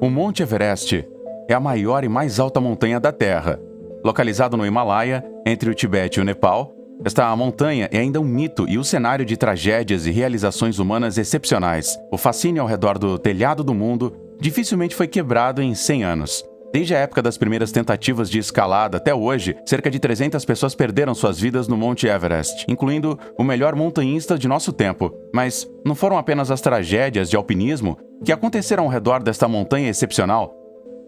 O Monte Everest é a maior e mais alta montanha da Terra. Localizado no Himalaia, entre o Tibete e o Nepal, esta montanha é ainda um mito e o cenário de tragédias e realizações humanas excepcionais. O fascínio ao redor do telhado do mundo dificilmente foi quebrado em 100 anos. Desde a época das primeiras tentativas de escalada até hoje, cerca de 300 pessoas perderam suas vidas no Monte Everest, incluindo o melhor montanhista de nosso tempo. Mas não foram apenas as tragédias de alpinismo que aconteceram ao redor desta montanha excepcional.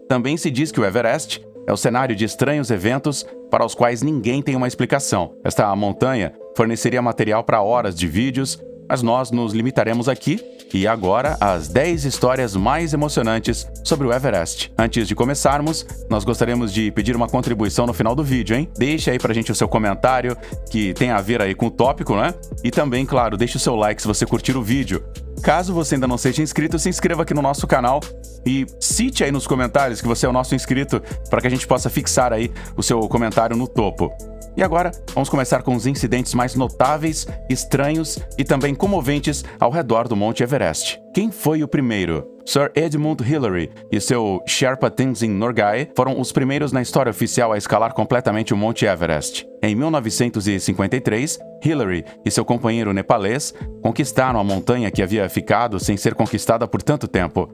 Também se diz que o Everest é o cenário de estranhos eventos para os quais ninguém tem uma explicação. Esta montanha forneceria material para horas de vídeos, mas nós nos limitaremos aqui e agora às 10 histórias mais emocionantes sobre o Everest. Antes de começarmos, nós gostaríamos de pedir uma contribuição no final do vídeo, hein? Deixe aí pra gente o seu comentário, que tem a ver aí com o tópico, né? E também, claro, deixe o seu like se você curtir o vídeo. Caso você ainda não seja inscrito, se inscreva aqui no nosso canal e cite aí nos comentários que você é o nosso inscrito para que a gente possa fixar aí o seu comentário no topo. E agora, vamos começar com os incidentes mais notáveis, estranhos e também comoventes ao redor do Monte Everest. Quem foi o primeiro? Sir Edmund Hillary e seu Sherpa Tenzin Norgay foram os primeiros na história oficial a escalar completamente o Monte Everest. Em 1953, Hillary e seu companheiro nepalês conquistaram a montanha que havia ficado sem ser conquistada por tanto tempo.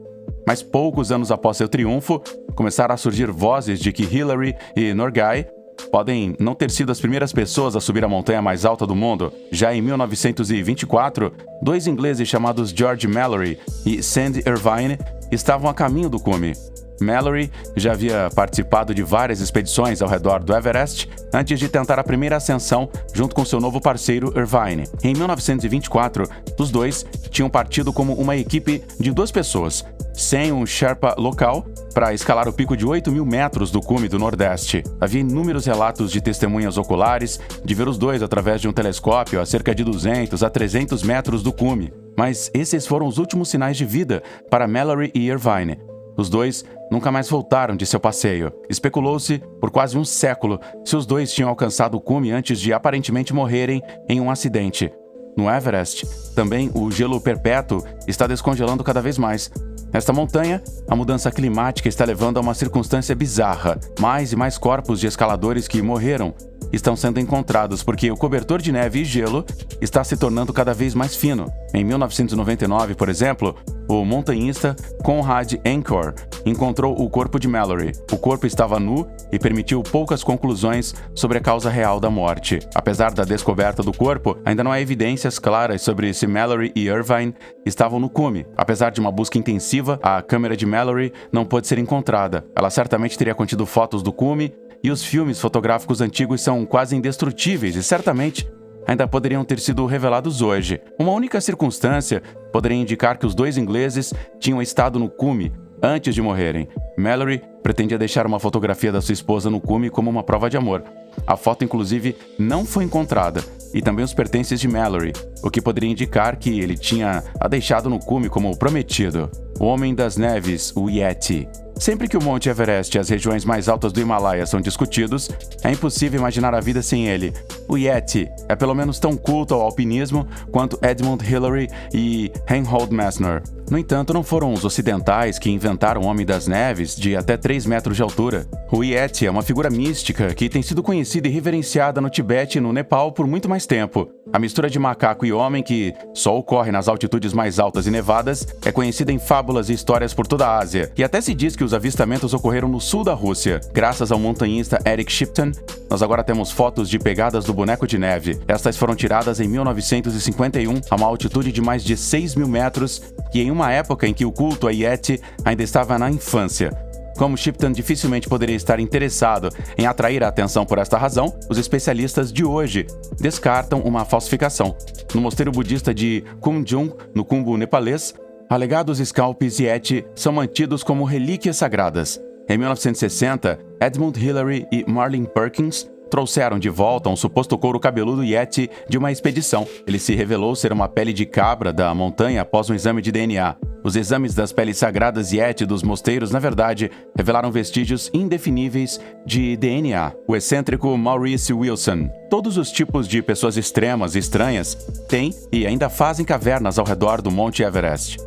Mas poucos anos após seu triunfo, começaram a surgir vozes de que Hillary e Norgay podem não ter sido as primeiras pessoas a subir a montanha mais alta do mundo. Já em 1924, dois ingleses chamados George Mallory e Sandy Irvine estavam a caminho do cume. Mallory já havia participado de várias expedições ao redor do Everest antes de tentar a primeira ascensão junto com seu novo parceiro Irvine. Em 1924, os dois tinham partido como uma equipe de 2 pessoas, sem um Sherpa local, para escalar o pico de 8.000 metros do cume do Nordeste. Havia inúmeros relatos de testemunhas oculares de ver os dois através de um telescópio a cerca de 200 a 300 metros do cume. Mas esses foram os últimos sinais de vida para Mallory e Irvine. Os dois nunca mais voltaram de seu passeio. Especulou-se por quase um século se os dois tinham alcançado o cume antes de aparentemente morrerem em um acidente. No Everest, também o gelo perpétuo está descongelando cada vez mais. Nesta montanha, a mudança climática está levando a uma circunstância bizarra. Mais e mais corpos de escaladores que morreram estão sendo encontrados porque o cobertor de neve e gelo está se tornando cada vez mais fino. Em 1999, por exemplo, o montanhista Conrad Anker encontrou o corpo de Mallory. O corpo estava nu e permitiu poucas conclusões sobre a causa real da morte. Apesar da descoberta do corpo, ainda não há evidências claras sobre se Mallory e Irvine estavam no cume. Apesar de uma busca intensiva, a câmera de Mallory não pôde ser encontrada. Ela certamente teria contido fotos do cume, e os filmes fotográficos antigos são quase indestrutíveis e certamente ainda poderiam ter sido revelados hoje. Uma única circunstância poderia indicar que os dois ingleses tinham estado no cume antes de morrerem. Mallory pretendia deixar uma fotografia da sua esposa no cume como uma prova de amor. A foto, inclusive, não foi encontrada, e também os pertences de Mallory, o que poderia indicar que ele tinha a deixado no cume como prometido. O Homem das Neves, o Yeti. Sempre que o Monte Everest e as regiões mais altas do Himalaia são discutidos, é impossível imaginar a vida sem ele. O Yeti é pelo menos tão culto ao alpinismo quanto Edmund Hillary e Reinhold Messner. No entanto, não foram os ocidentais que inventaram o Homem das Neves, de até 3 metros de altura. O Yeti é uma figura mística que tem sido conhecida e reverenciada no Tibete e no Nepal por muito mais tempo. A mistura de macaco e homem, que só ocorre nas altitudes mais altas e nevadas, é conhecida em fábulas e histórias por toda a Ásia. E até se diz que os avistamentos ocorreram no sul da Rússia. Graças ao montanhista Eric Shipton, nós agora temos fotos de pegadas do boneco de neve. Estas foram tiradas em 1951, a uma altitude de mais de 6.000 metros, e em uma época em que o culto a Yeti ainda estava na infância. Como Shipton dificilmente poderia estar interessado em atrair a atenção por esta razão, os especialistas de hoje descartam uma falsificação. No mosteiro budista de Kumjung, no Khumbu nepalês, alegados scalpes Yeti são mantidos como relíquias sagradas. Em 1960, Edmund Hillary e Marlene Perkins trouxeram de volta um suposto couro cabeludo Yeti de uma expedição. Ele se revelou ser uma pele de cabra da montanha após um exame de DNA. Os exames das peles sagradas Yeti dos mosteiros, na verdade, revelaram vestígios indefiníveis de DNA. O excêntrico Maurice Wilson. Todos os tipos de pessoas extremas e estranhas têm e ainda fazem cavernas ao redor do Monte Everest.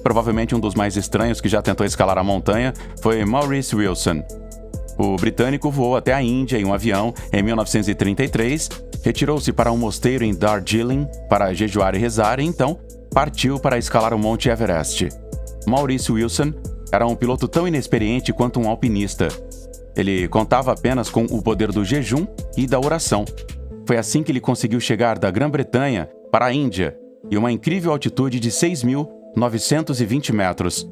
provavelmente um dos mais estranhos que já tentou escalar a montanha, foi Maurice Wilson. O britânico voou até a Índia em um avião em 1933, retirou-se para um mosteiro em Darjeeling para jejuar e rezar e então partiu para escalar o Monte Everest. Maurice Wilson era um piloto tão inexperiente quanto um alpinista. Ele contava apenas com o poder do jejum e da oração. Foi assim que ele conseguiu chegar da Grã-Bretanha para a Índia, e uma incrível altitude de 6.920 metros.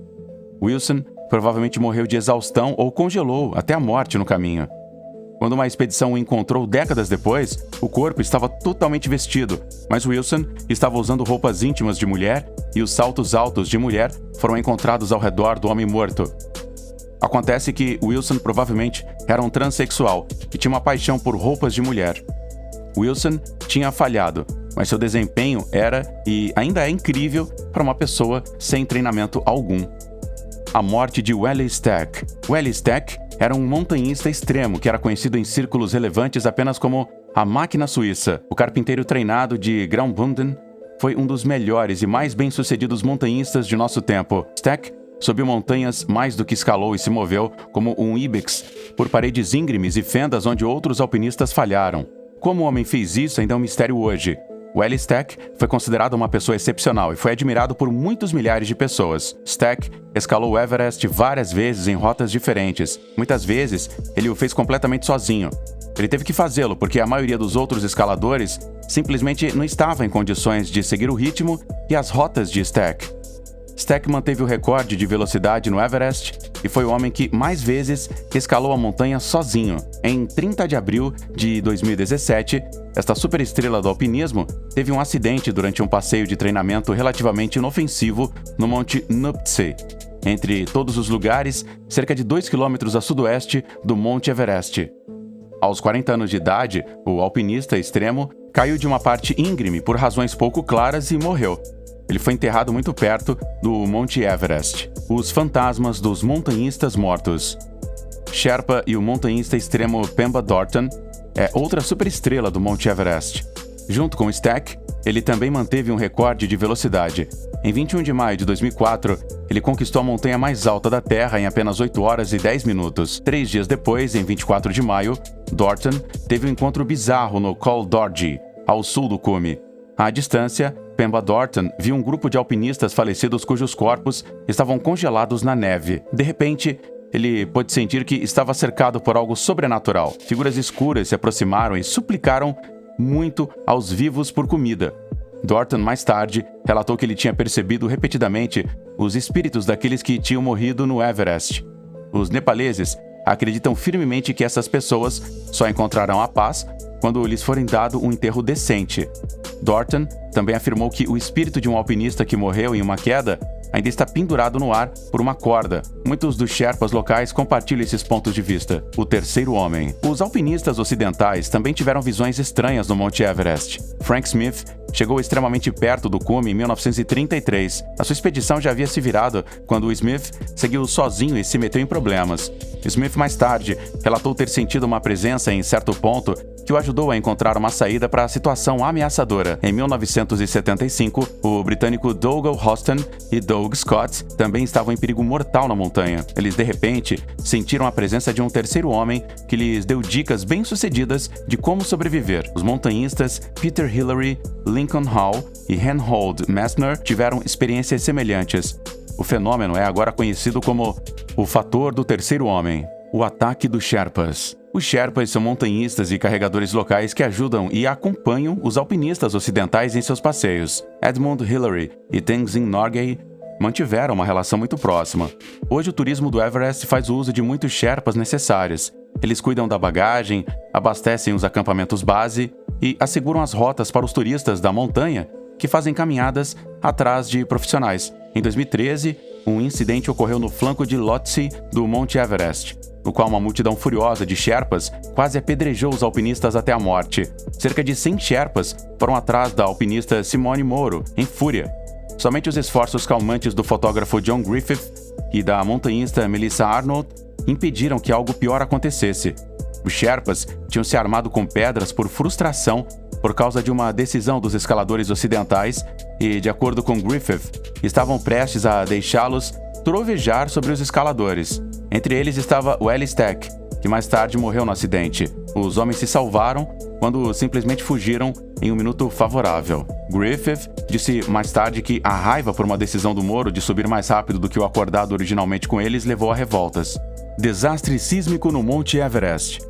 Wilson provavelmente morreu de exaustão ou congelou até a morte no caminho. Quando uma expedição o encontrou décadas depois, o corpo estava totalmente vestido, mas Wilson estava usando roupas íntimas de mulher e os saltos altos de mulher foram encontrados ao redor do homem morto. Acontece que Wilson provavelmente era um transexual e tinha uma paixão por roupas de mulher. Wilson tinha falhado, mas seu desempenho era e ainda é incrível para uma pessoa sem treinamento algum. A morte de Wally Stack. Wally Stack era um montanhista extremo que era conhecido em círculos relevantes apenas como a Máquina Suíça. O carpinteiro treinado de Graubünden foi um dos melhores e mais bem-sucedidos montanhistas de nosso tempo. Stack subiu montanhas mais do que escalou e se moveu como um ibex por paredes íngremes e fendas onde outros alpinistas falharam. Como o homem fez isso ainda é um mistério hoje. Wally Stack foi considerado uma pessoa excepcional e foi admirado por muitos milhares de pessoas. Stack escalou o Everest várias vezes em rotas diferentes. Muitas vezes, ele o fez completamente sozinho. Ele teve que fazê-lo porque a maioria dos outros escaladores simplesmente não estava em condições de seguir o ritmo e as rotas de Stack. Stack manteve o recorde de velocidade no Everest e foi o homem que mais vezes escalou a montanha sozinho. Em 30 de abril de 2017, esta superestrela do alpinismo teve um acidente durante um passeio de treinamento relativamente inofensivo no Monte Nuptse, entre todos os lugares, cerca de 2 km a sudoeste do Monte Everest. Aos 40 anos de idade, o alpinista extremo caiu de uma parte íngreme por razões pouco claras e morreu. Ele foi enterrado muito perto do Monte Everest. Os fantasmas dos montanhistas mortos. Sherpa e o montanhista extremo Pemba Dorton é outra superestrela do Monte Everest. Junto com Stack, ele também manteve um recorde de velocidade. Em 21 de maio de 2004, ele conquistou a montanha mais alta da Terra em apenas 8 horas e 10 minutos. 3 dias depois, em 24 de maio, Dorton teve um encontro bizarro no Col Dorji, ao sul do cume. À distância, Pemba Dorton viu um grupo de alpinistas falecidos cujos corpos estavam congelados na neve. De repente, ele pôde sentir que estava cercado por algo sobrenatural. Figuras escuras se aproximaram e suplicaram muito aos vivos por comida. Dorton, mais tarde, relatou que ele tinha percebido repetidamente os espíritos daqueles que tinham morrido no Everest. Os nepaleses acreditam firmemente que essas pessoas só encontrarão a paz quando lhes forem dado um enterro decente. Dorton também afirmou que o espírito de um alpinista que morreu em uma queda ainda está pendurado no ar por uma corda. Muitos dos Sherpas locais compartilham esses pontos de vista. O terceiro homem. Os alpinistas ocidentais também tiveram visões estranhas no Monte Everest. Frank Smith chegou extremamente perto do cume em 1933. A sua expedição já havia se virado quando Smith seguiu sozinho e se meteu em problemas. Smith mais tarde relatou ter sentido uma presença em certo ponto que o ajudou a encontrar uma saída para a situação ameaçadora. Em 1975, o britânico Dougal Hoston e Doug Scott também estavam em perigo mortal na montanha. Eles, de repente, sentiram a presença de um terceiro homem que lhes deu dicas bem-sucedidas de como sobreviver. Os montanhistas Peter Hillary, Lincoln Hall e Reinhold Messner tiveram experiências semelhantes. O fenômeno é agora conhecido como o fator do terceiro homem. O ataque dos Sherpas. Os Sherpas são montanhistas e carregadores locais que ajudam e acompanham os alpinistas ocidentais em seus passeios. Edmund Hillary e Tenzin Norgay mantiveram uma relação muito próxima. Hoje o turismo do Everest faz uso de muitos Sherpas necessários. Eles cuidam da bagagem, abastecem os acampamentos base e asseguram as rotas para os turistas da montanha que fazem caminhadas atrás de profissionais. Em 2013, um incidente ocorreu no flanco de Lhotse do Monte Everest, no qual uma multidão furiosa de Sherpas quase apedrejou os alpinistas até a morte. Cerca de 100 Sherpas foram atrás da alpinista Simone Moro, em fúria. Somente os esforços calmantes do fotógrafo John Griffith e da montanhista Melissa Arnold impediram que algo pior acontecesse. Os Sherpas tinham se armado com pedras por frustração por causa de uma decisão dos escaladores ocidentais e, de acordo com Griffith, estavam prestes a deixá-los trovejar sobre os escaladores. Entre eles estava o Stack, que mais tarde morreu no acidente. Os homens se salvaram quando simplesmente fugiram em um minuto favorável. Griffith disse mais tarde que a raiva por uma decisão do Moro de subir mais rápido do que o acordado originalmente com eles levou a revoltas. Desastre sísmico no Monte Everest.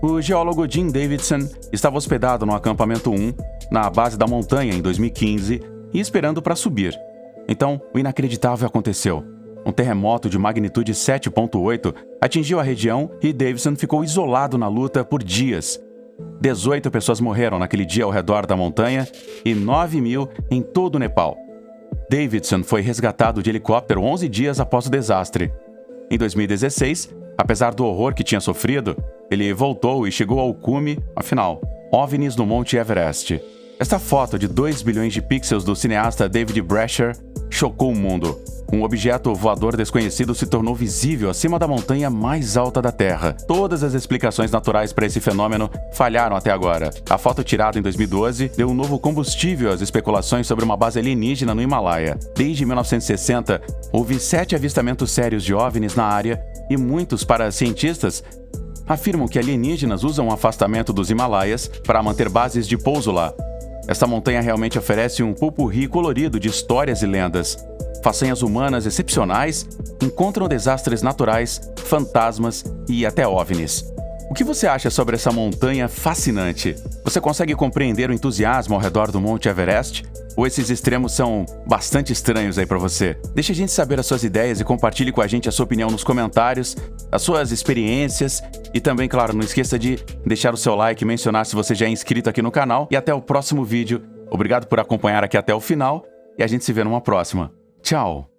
O geólogo Jim Davidson estava hospedado no acampamento 1, na base da montanha em 2015, e esperando para subir. Então, o inacreditável aconteceu. Um terremoto de magnitude 7.8 atingiu a região e Davidson ficou isolado na luta por dias. 18 pessoas morreram naquele dia ao redor da montanha e 9.000 em todo o Nepal. Davidson foi resgatado de helicóptero 11 dias após o desastre. Em 2016, apesar do horror que tinha sofrido, ele voltou e chegou ao cume, afinal, OVNIs no Monte Everest. Esta foto de 2 bilhões de pixels do cineasta David Brasher chocou o mundo. Um objeto voador desconhecido se tornou visível acima da montanha mais alta da Terra. Todas as explicações naturais para esse fenômeno falharam até agora. A foto tirada em 2012 deu um novo combustível às especulações sobre uma base alienígena no Himalaia. Desde 1960, houve 7 avistamentos sérios de OVNIs na área e muitos paracientistas afirmam que alienígenas usam o afastamento dos Himalaias para manter bases de pouso lá. Esta montanha realmente oferece um popurrí colorido de histórias e lendas. Façanhas humanas excepcionais encontram desastres naturais, fantasmas e até OVNIs. O que você acha sobre essa montanha fascinante? Você consegue compreender o entusiasmo ao redor do Monte Everest? Ou esses extremos são bastante estranhos aí para você? Deixe a gente saber as suas ideias e compartilhe com a gente a sua opinião nos comentários, as suas experiências e também, claro, não esqueça de deixar o seu like e mencionar se você já é inscrito aqui no canal. E até o próximo vídeo. Obrigado por acompanhar aqui até o final e a gente se vê numa próxima. Tchau!